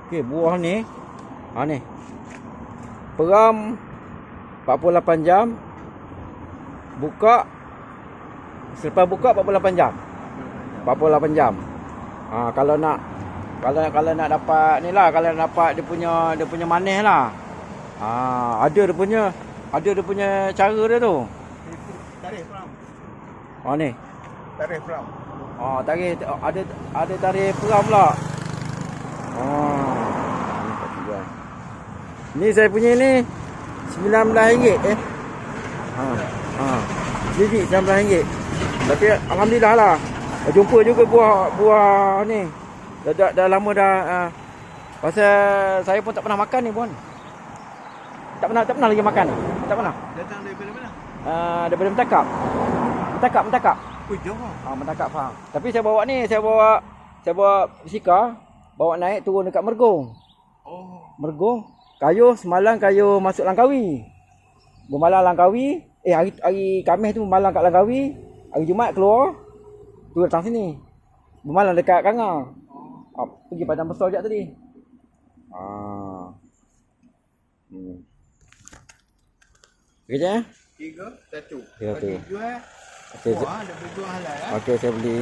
Okey, buah ni. Ni. Peram 48 jam. Buka. Selepas buka 48 jam. 48 jam. Kalau nak dapat ni lah, kalau nak dapat dia punya manis lah. Ada dia punya cara dia tu. Tarikh peram. Ni. Tarikh peram. Tarikh ada tarikh peram pula. Ni saya punya ni RM19 Biji RM19. Tapi alhamdulillah lah. Jumpa juga buah ni. Dah lama dah. Pasal saya pun tak pernah makan ni pun. Tak pernah lagi makan ni. Tak pernah. Datang daripada mana? Daripada Mentakap. Mentakap. Oh, jauh. Mentakap faham. Tapi saya bawa bisikal, bawa naik turun dekat Mergong. Mergong. Semalam kayu masuk Langkawi. Bermalam Langkawi. Hari Khamis tu bermalam kat Langkawi. Hari Jumaat keluar. Tu datang sini. Bermalam dekat Kangar. Pergi Padang Besar sekejap tadi. Kerja? 3, 1. Ya, tu. Bagi jual. Okey. Wah, dah berjual halal. Okey, saya beli.